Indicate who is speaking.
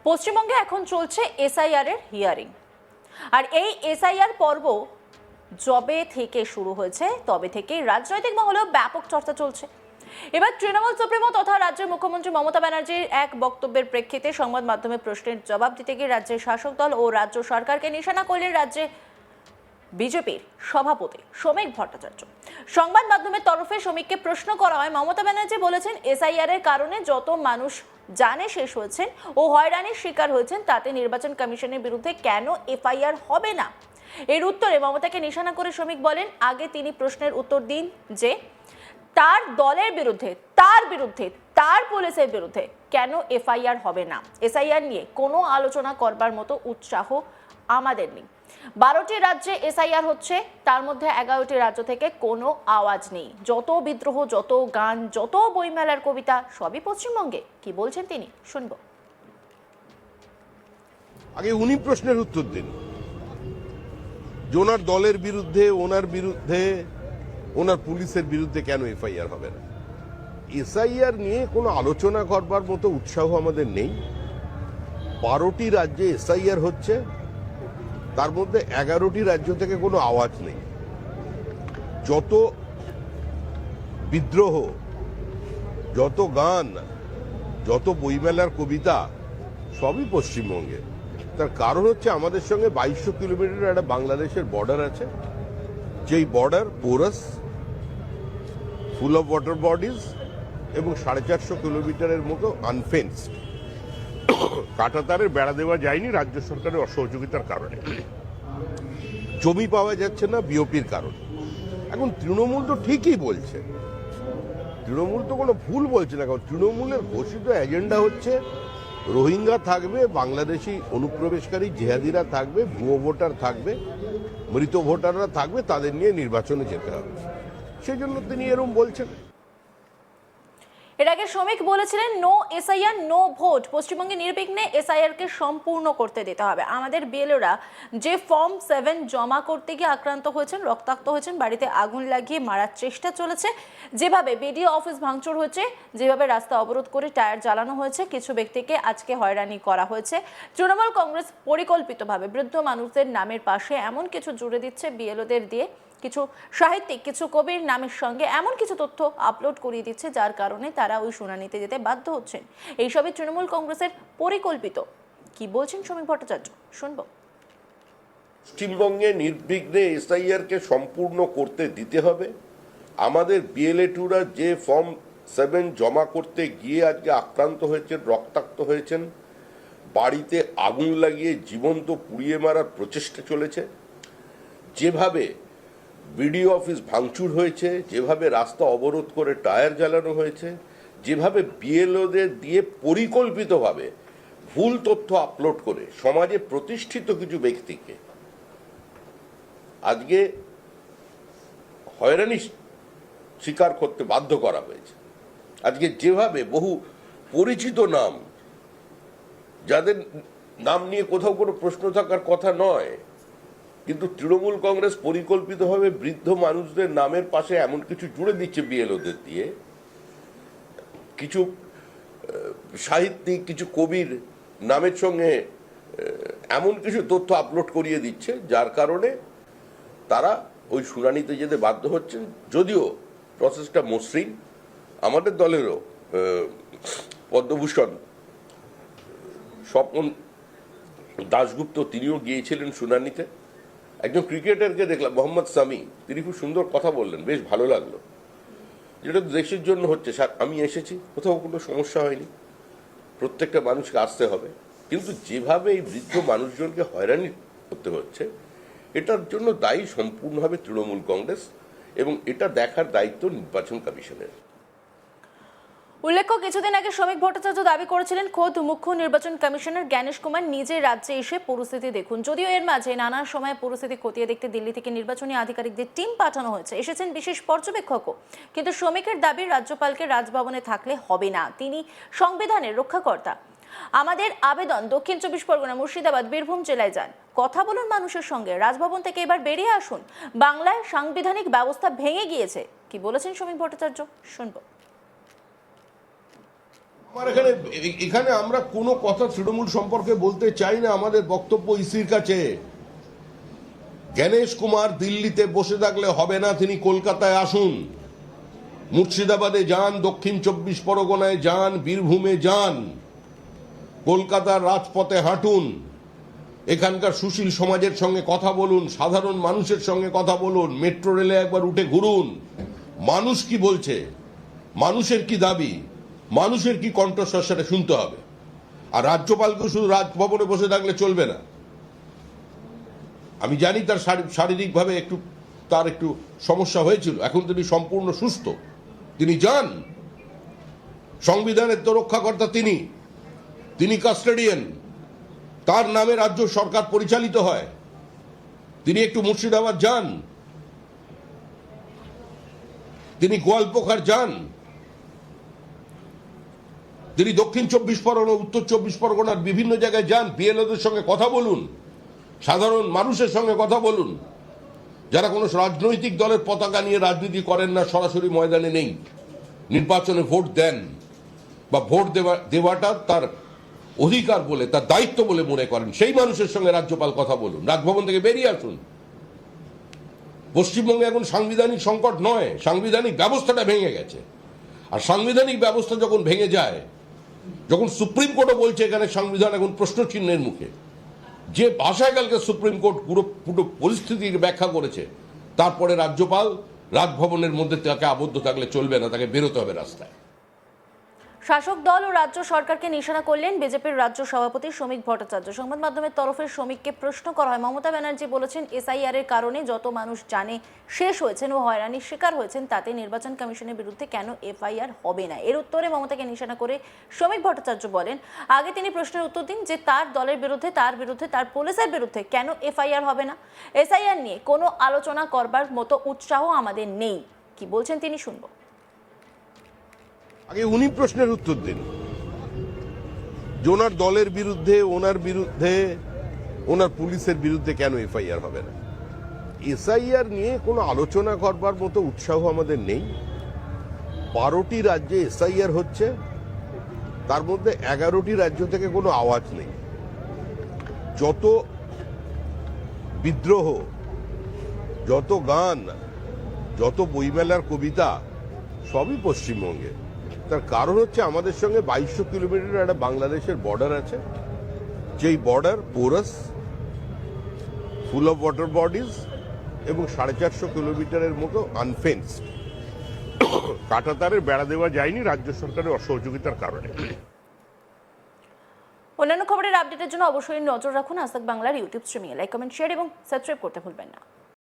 Speaker 1: পশ্চিমবঙ্গে এখন চলছে এসআইআর এর হিয়ারিং। আর এই এসআইআর পর্ব যবে থেকে শুরু হয়েছে তবে থেকেই রাজনৈতিক মহলেও ব্যাপক চর্চা চলছে। এবার তৃণমূল সুপ্রিমো তথা রাজ্যের মুখ্যমন্ত্রী মমতা ব্যানার্জির এক বক্তব্যের প্রেক্ষিতে সংবাদ মাধ্যমে প্রশ্নের জবাব দিতে গিয়ে রাজ্যের শাসক দল ও রাজ্য সরকারকে নিশানা করলেন রাজ্যে বিজেপির সভাপতি শ্রমিক ভট্টাচার্য। সংবাদ মাধ্যমের তরফে শ্রমিককে প্রশ্ন করা হয়, মমতা ব্যানার্জি বলেছেন এসআইআর এর কারণে যত মানুষ জানে শেষ হয়েছেন ও হয়রানির শিকার হয়েছেন তাতে নির্বাচন কমিশনের বিরুদ্ধে কেন এফআইআর হবে না। এর উত্তরে মমতাকে নিশানা করে শ্রমিক বলেন, আগে তিনি প্রশ্নের উত্তর দিন যে তার দলের বিরুদ্ধে, তার পুলিশের বিরুদ্ধে কেন এফআইআর হবে না। এসআইআর নিয়ে কোনো আলোচনা করবার মতো উৎসাহ আমাদের নেই। 12টি রাজ্যে এসআইআর হচ্ছে, তার মধ্যে 11টি রাজ্য থেকে কোনো আওয়াজ নেই। যত বিদ্রোহ, যত গান, যত বইমেলার কবিতা সবই পশ্চিমবঙ্গে। কি বলছেন তিনি, শুনবো।
Speaker 2: আগে উনি প্রশ্নের উত্তর দিন, ওনার দলের বিরুদ্ধে, ওনার পুলিশের বিরুদ্ধে কেন এফআইআর হবে না। এসআইআর নিয়ে কোনো আলোচনা করবার মতো উৎসাহ আমাদের নেই। 12টি রাজ্যে এসআইআর হচ্ছে, তার মধ্যে 11টি রাজ্য থেকে কোনো আওয়াজ নেই। যত বিদ্রোহ, যত গান, যত বইমেলার কবিতা সবই পশ্চিমবঙ্গে। তার কারণ হচ্ছে আমাদের সঙ্গে 2200 কিলোমিটার একটা বাংলাদেশের বর্ডার আছে, যেই border porous, full of water bodies এবং 450 কিলোমিটারের মতো আনফেন্সড। কাঁটাতারের বেড়া দেওয়া যায়নি রাজ্য সরকারের অসহযোগিতার কারণে। জমি পাওয়া যাচ্ছে না বিওপির কারণে। এখন তৃণমূল তো ঠিকই বলছে, তৃণমূল তো কোনো ভুল বলছে না। কারণ তৃণমূলের ঘোষিত এজেন্ডা হচ্ছে রোহিঙ্গা থাকবে, বাংলাদেশি অনুপ্রবেশকারী জেহাদিরা থাকবে, ভুয়ো ভোটার থাকবে, মৃত ভোটাররা থাকবে, তাদের নিয়ে নির্বাচনে যেতে হবে। সেই জন্য তিনি এরকম বলছেন।
Speaker 1: এর আগে শ্রমিক বলেছিলেন, নো এসআইআর নো ভোট। পশ্চিমবঙ্গে নির্বিঘ্নে এসআইআর কে সম্পূর্ণ করতে দিতে হবে। আমাদের বিএলওরা যে ফর্ম 7 জমা করতে গিয়ে আক্রান্ত হয়েছেন, রক্তাক্ত হয়েছেন, বাড়িতে আগুন লাগিয়ে মারার চেষ্টা চলেছে, যেভাবে বিডিও অফিস ভাঙচুর হয়েছে, যেভাবে রাস্তা অবরোধ করে টায়ার জ্বালানো হয়েছে, কিছু ব্যক্তিকে আজকে হয়রানি করা হয়েছে। তৃণমূল কংগ্রেস পরিকল্পিতভাবে বৃদ্ধ মানুষদের নামের পাশে এমন কিছু জুড়ে দিচ্ছে বিএলওদের দিয়ে, কিছু সাহিত্যিক, কিছু কবির নামের সঙ্গে এমন কিছু তথ্য আপলোড করিয়ে দিচ্ছে, যার কারণে তারা ওই শুনানিতে যেতে বাধ্য হচ্ছেন। এইসবই তৃণমূল কংগ্রেসের পরিকল্পিত। কি বলছেন শ্রমিক ভট্টাচার্য, শুনবো।
Speaker 3: পশ্চিমবঙ্গে নির্বিঘ্নে এসআইআর কে সম্পূর্ণ করতে দিতে হবে। আমাদের বিএলএ2রা যে ফর্ম 7 জমা করতে গিয়ে আজকে আক্রান্ত হয়েছেন, রক্তাক্ত হয়েছেন, বাড়িতে আগুন লাগিয়ে জীবন্ত পুড়িয়ে মারার প্রচেষ্টা চলেছে, যেভাবে বিডিও অফিস ভাঙচুর হয়েছে, যেভাবে রাস্তা অবরোধ করে টায়ার জ্বালানো হয়েছে, যেভাবে বিএলওদের দিয়ে পরিকল্পিতভাবে ভুল তথ্য আপলোড করে সমাজে প্রতিষ্ঠিত কিছু ব্যক্তিকে আজকে হয়রানি স্বীকার করতে বাধ্য করা হয়েছে। আজকে যেভাবে বহু পরিচিত নাম, যাদের নাম নিয়ে কোথাও কোনো প্রশ্ন থাকার কথা নয়, কিন্তু তৃণমূল কংগ্রেস পরিকল্পিতভাবে বৃদ্ধ মানুষদের নামের পাশে এমন কিছু জুড়ে দিচ্ছে বিএলওদের দিয়ে, কিছু সাহিত্যিক, কিছু কবির নামের সঙ্গে এমন কিছু তথ্য আপলোড করিয়ে দিচ্ছে, যার কারণে তারা ওই শুনানিতে যেতে বাধ্য হচ্ছেন। যদিও প্রসেসটা মসৃণ, আমাদের দলেরও পদ্মভূষণ স্বপন দাশগুপ্ত তিনিও গিয়েছিলেন শুনানিতে। একজন ক্রিকেটারকে দেখলাম, মোহাম্মদ সামি, তিনি খুব সুন্দর কথা বললেন, বেশ ভালো লাগলো। যেটা দেশের জন্য হচ্ছে, আমি এসেছি, কোথাও কোনো সমস্যা হয়নি, প্রত্যেকটা মানুষকে আসতে হবে, কিন্তু যেভাবে এই বৃদ্ধ মানুষজনকে হয়রানি করতে হচ্ছে, এটার জন্য দায়ী সম্পূর্ণভাবে তৃণমূল কংগ্রেস, এবং এটা দেখার দায়িত্ব নির্বাচন কমিশনের।
Speaker 1: উল্লেখ্য, কিছুদিন আগে শ্রমিক ভট্টাচার্য দাবি করেছিলেন খোদ মুখ্য নির্বাচন কমিশনার জ্ঞানেশ কুমার নিজে রাজ্যে এসে পরিস্থিতি দেখুন। যদিও এর মাঝে নানা সময় পরিস্থিতি খতিয়ে দেখতে দিল্লি থেকে নির্বাচনী আধিকারিকদের টিম পাঠানো হয়েছে, এসেছেন বিশেষ পর্যবেক্ষকও। কিন্তু শ্রমিকের দাবি রাজ্যপালকে রাজভবনে থাকলে হবে না, তিনি সংবিধানের রক্ষাকর্তা। আমাদের আবেদন, দক্ষিণ 24 পরগনা, মুর্শিদাবাদ, বীরভূম জেলায় যান, কথা বলুন মানুষের সঙ্গে, রাজভবন থেকে এবার বেরিয়ে আসুন। বাংলায় সাংবিধানিক ব্যবস্থা ভেঙে গিয়েছে। কি বলেছেন শ্রমিক ভট্টাচার্য, শুনবো।
Speaker 2: আমার এখানে আমরা কোনো কথা তৃণমূল সম্পর্কে বলতে চাই না। আমাদের বক্তব্য ইসির কাছে। গণেশ কুমার দিল্লিতে বসে থাকলে হবে না, তিনি কলকাতায় আসুন, মুর্শিদাবাদে যান, দক্ষিণ 24 পরগনায় যান, বীরভূমে যান, কলকাতার রাজপথে হাঁটুন, এখানকার সুশীল সমাজের সঙ্গে কথা বলুন, সাধারণ মানুষের সঙ্গে কথা বলুন, মেট্রো রেলে একবার উঠে ঘুরুন। মানুষ কি বলছে, মানুষের কি দাবি, মানুষের কি কণ্ঠস্বর, সেটা শুনতে হবে। আর রাজ্যপালকে শুধু রাজভবনে বসে থাকলে চলবে না। আমি জানি তার শারীরিকভাবে তার একটু সমস্যা হয়েছিল, এখন তিনি সম্পূর্ণ সুস্থ। তিনি যান, সংবিধানের তো রক্ষাকর্তা তিনি কাস্টোডিয়ান, তার নামে রাজ্য সরকার পরিচালিত হয়। তিনি একটু মুর্শিদাবাদ যান, তিনি গোয়ালপোখার যান, তিনি দক্ষিণ 24 পরগনা, উত্তর 24 পরগনার বিভিন্ন জায়গায় যান, বিএলওদের সঙ্গে কথা বলুন, সাধারণ মানুষের সঙ্গে কথা বলুন, যারা কোনো রাজনৈতিক দলের পতাকা নিয়ে রাজনীতি করেন না, সরাসরি ময়দানে নেই, নির্বাচনে ভোট দেন বা ভোট দেওয়াটা তার অধিকার বলে, তার দায়িত্ব বলে মনে করেন, সেই মানুষের সঙ্গে রাজ্যপাল কথা বলুন। রাজভবন থেকে বেরিয়ে আসুন। পশ্চিমবঙ্গে এখন সাংবিধানিক সংকট নয়, সাংবিধানিক ব্যবস্থাটা ভেঙে গেছে। আর সাংবিধানিক ব্যবস্থা যখন ভেঙে যায়, যখন সুপ্রিম কোর্টও বলছে এখানে সংবিধান এখন প্রশ্নচিহ্নের মুখে, যে ভাষায় কালকে সুপ্রিম কোর্ট পুরো পরিস্থিতির ব্যাখ্যা করেছে, তারপরে রাজ্যপাল রাজভবনের মধ্যে তাকে আবদ্ধ থাকলে চলবে না, তাকে বেরোতে হবে রাস্তায়।
Speaker 1: শাসক দল ও রাজ্য সরকারকে নিশানা করলেন বিজেপির রাজ্য সভাপতি শ্রমিক ভট্টাচার্য। সংবাদ মাধ্যমের তরফে শ্রমিককে প্রশ্ন করা হয়, মমতা ব্যানার্জি বলেছেন এসআইআর এর কারণে যত মানুষ জানে শেষ হয়েছেন ও হয়রানির শিকার হয়েছেন, তাতে নির্বাচন কমিশনের বিরুদ্ধে কেন এফআইআর হবে না। এর উত্তরে মমতাকে নিশানা করে শ্রমিক ভট্টাচার্য বলেন, আগে তিনি প্রশ্নের উত্তর দিন যে তার দলের বিরুদ্ধে, তার পুলিশের বিরুদ্ধে কেন এফআইআর হবে না। এসআইআর নিয়ে কোনো আলোচনা করবার মতো উৎসাহ আমাদের নেই। কি বলছেন তিনি শুনবো।
Speaker 2: আগে উনি প্রশ্নের উত্তর দিন যে ওনার দলের বিরুদ্ধে, ওনার পুলিশের বিরুদ্ধে কেন এফআইআর হবে না। এসআইআর নিয়ে কোনো আলোচনা করবার মতো উৎসাহ আমাদের নেই। 12টি রাজ্যে এসআইআর হচ্ছে, তার মধ্যে 11টি রাজ্য থেকে কোনো আওয়াজ নেই। যত বিদ্রোহ, যত গান, যত বইমেলার কবিতা, সবই পশ্চিমবঙ্গে। তার কারণ হচ্ছে আমাদের সঙ্গে 2200 কিলোমিটার একটা বাংলাদেশের বর্ডার আছে, যেই border porous, full of water bodies এবং 450 কিলোমিটারের মতো আনফেন্সড। কাঁটাতারের বেড়া দেওয়া যায়নি রাজ্য সরকারের অসহযোগিতার কারণে।
Speaker 1: অন্যান্য খবরের আপডেটের জন্য অবশ্যই নজর রাখুন আজ তাক বাংলার ইউটিউব স্ট্রিমিংয়ে। লাইক, কমেন্ট, শেয়ার এবং সাবস্ক্রাইব করতে ভুলবেন না।